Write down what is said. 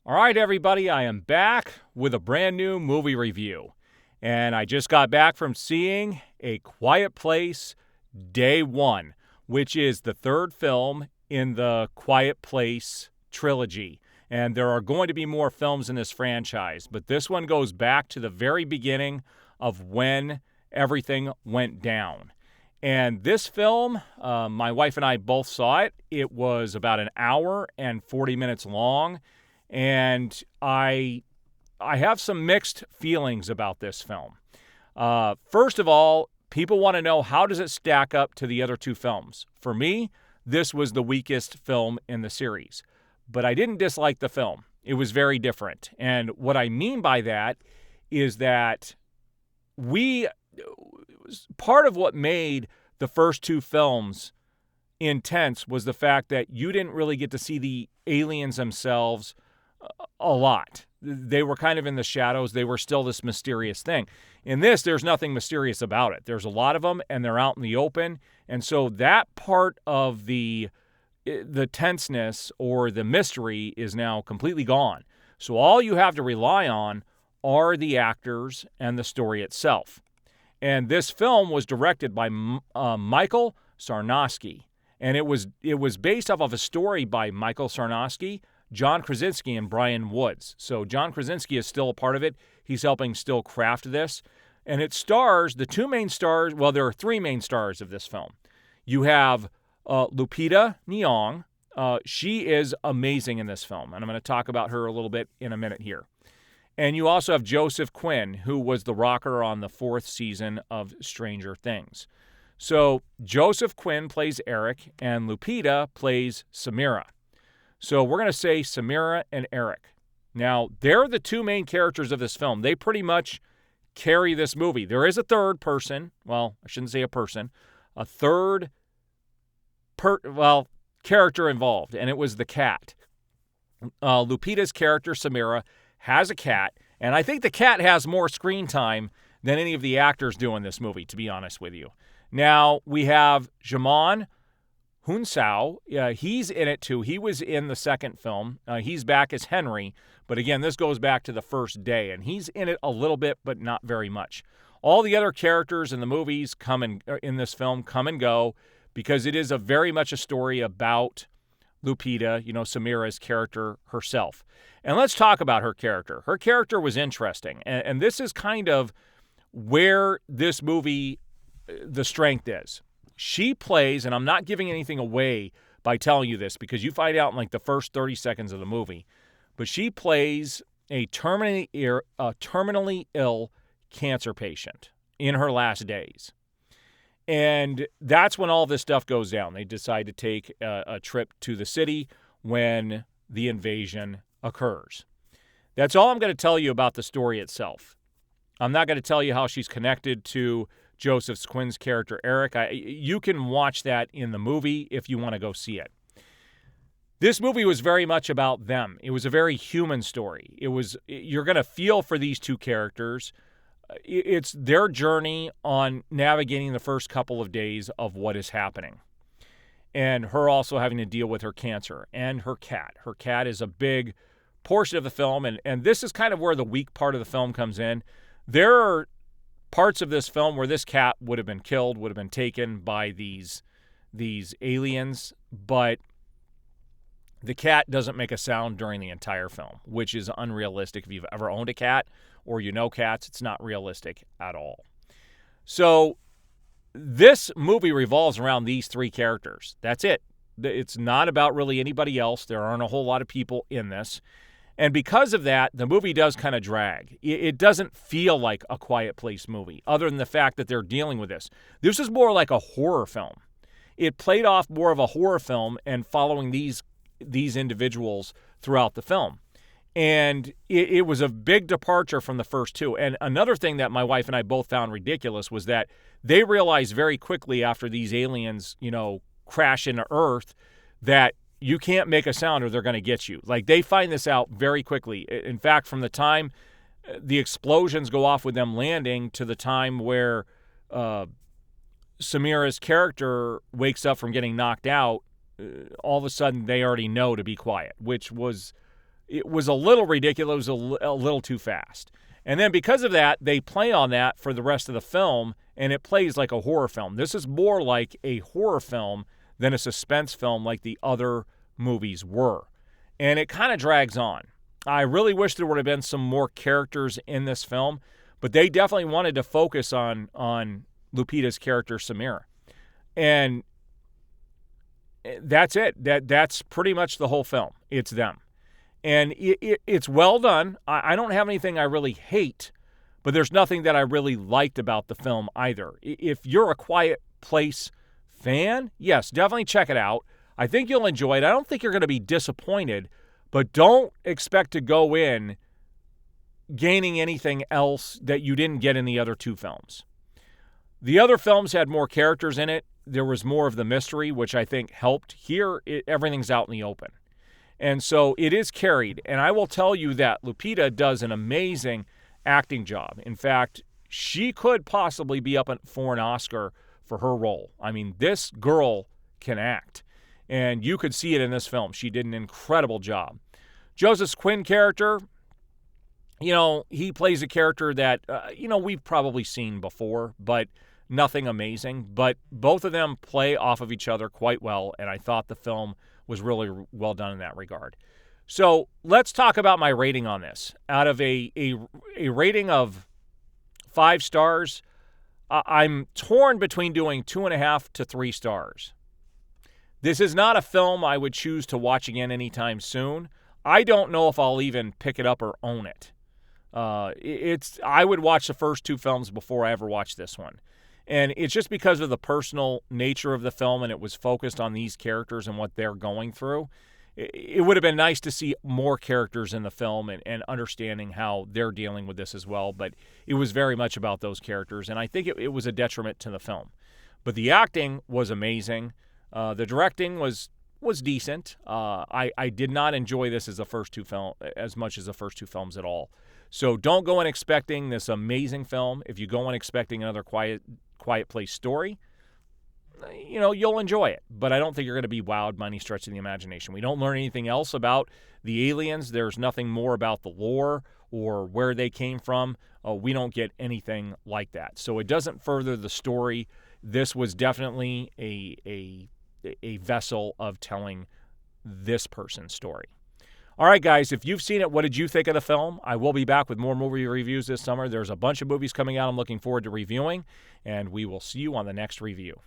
All right, everybody, I am back with a brand new movie review. And I just got back from seeing A Quiet Place Day One, which is the third film in the Quiet Place trilogy. And there are going to be more films in this franchise, but this one goes back to the very beginning of when everything went down. And this film, my wife and I both saw it. It was about an hour and 40 minutes long. And I have some mixed feelings about this film. First of all, people want to know, how does it stack up to the other two films? For me, this was the weakest film in the series. But I didn't dislike the film. It was very different. And what I mean by that is that part of what made the first two films intense was the fact that you didn't really get to see the aliens themselves a lot. They were kind of in the shadows. They were still this mysterious thing. In this, there's nothing mysterious about it. There's a lot of them, and they're out in the open. And so that part of the tenseness or the mystery is now completely gone. So all you have to rely on are the actors and the story itself. And this film was directed by Michael Sarnoski. And it was based off of a story by Michael Sarnoski, John Krasinski, and Brian Woods. So John Krasinski is still a part of it. He's helping still craft this. And it stars the two main stars. Well, there are three main stars of this film. You have Lupita Nyong'o. She is amazing in this film. And I'm going to talk about her a little bit in a minute here. And you also have Joseph Quinn, who was the rocker on the fourth season of Stranger Things. So Joseph Quinn plays Eric, and Lupita plays Samira. So we're going to say Samira and Eric. Now, they're the two main characters of this film. They pretty much carry this movie. There is a third person. Well, I shouldn't say a person. A third character involved, and it was the cat. Lupita's character, Samira, has a cat, and I think the cat has more screen time than any of the actors do in this movie, to be honest with you. Now, we have Jamon Hunsao. He's in it too. He was in the second film. He's back as Henry, but again, this goes back to the first day, and he's in it a little bit, but not very much. All the other characters in the movies in this film come and go, because it is very much a story about Lupita, Samira's character herself. And let's talk about her character. Her character was interesting, and this is kind of where this movie, the strength is. She plays, and I'm not giving anything away by telling you this, because you find out in like the first 30 seconds of the movie, but she plays a terminally ill cancer patient in her last days. And that's when all this stuff goes down. They decide to take a trip to the city when the invasion occurs. That's all I'm going to tell you about the story itself. I'm not going to tell you how she's connected to Joseph Quinn's character, Eric. You can watch that in the movie if you want to go see it. This movie was very much about them. It was a very human story. You're going to feel for these two characters. It's their journey on navigating the first couple of days of what is happening. And her also having to deal with her cancer and her cat. Her cat is a big portion of the film, and this is kind of where the weak part of the film comes in. There are parts of this film where this cat would have been killed, would have been taken by these aliens, but the cat doesn't make a sound during the entire film, which is unrealistic. If you've ever owned a cat or you know cats, it's not realistic at all. So this movie revolves around these three characters. That's it. It's not about really anybody else. There aren't a whole lot of people in this. And because of that, the movie does kind of drag. It doesn't feel like a Quiet Place movie, other than the fact that they're dealing with this. This is more like a horror film. It played off more of a horror film and following these individuals throughout the film. And it was a big departure from the first two. And another thing that my wife and I both found ridiculous was that they realized very quickly after these aliens, crash into Earth, that you can't make a sound or they're going to get you. Like, they find this out very quickly. In fact, from the time the explosions go off with them landing to the time where Samira's character wakes up from getting knocked out, all of a sudden they already know to be quiet, which was it was a little ridiculous. It was a little too fast. And then because of that, they play on that for the rest of the film, and it plays like a horror film. This is more like a horror film than a suspense film like the other movies were. And it kind of drags on. I really wish there would have been some more characters in this film, but they definitely wanted to focus on Lupita's character, Samira. And that's it. That's pretty much the whole film. It's them. And it's well done. I don't have anything I really hate, but there's nothing that I really liked about the film either. If you're a Quiet Place fan, yes, definitely check it out. I think you'll enjoy it. I don't think you're going to be disappointed, but don't expect to go in gaining anything else that you didn't get in the other two films. The other films had more characters in it. There was more of the mystery, which I think helped. Here, everything's out in the open. And so it is carried. And I will tell you that Lupita does an amazing acting job. In fact, she could possibly be up for an Oscar for her role. I mean, this girl can act. And you could see it in this film. She did an incredible job. Joseph Quinn character, he plays a character that, we've probably seen before, but nothing amazing. But both of them play off of each other quite well, and I thought the film was really well done in that regard. So let's talk about my rating on this. Out of a rating of 5 stars, I'm torn between doing 2.5 to 3 stars. This is not a film I would choose to watch again anytime soon. I don't know if I'll even pick it up or own it. I would watch the first 2 films before I ever watch this one. And it's just because of the personal nature of the film, and it was focused on these characters and what they're going through. It would have been nice to see more characters in the film and understanding how they're dealing with this as well. But it was very much about those characters, and I think it was a detriment to the film. But the acting was amazing. The directing was decent. I did not enjoy this as much as the first 2 films at all. So don't go in expecting this amazing film. If you go in expecting another Quiet Place story, you'll enjoy it. But I don't think you're going to be wowed by any stretch of the imagination. We don't learn anything else about the aliens. There's nothing more about the lore or where they came from. We don't get anything like that. So it doesn't further the story. This was definitely a vessel of telling this person's story. All right, guys, if you've seen it, what did you think of the film? I will be back with more movie reviews this summer. There's a bunch of movies coming out I'm looking forward to reviewing, and we will see you on the next review.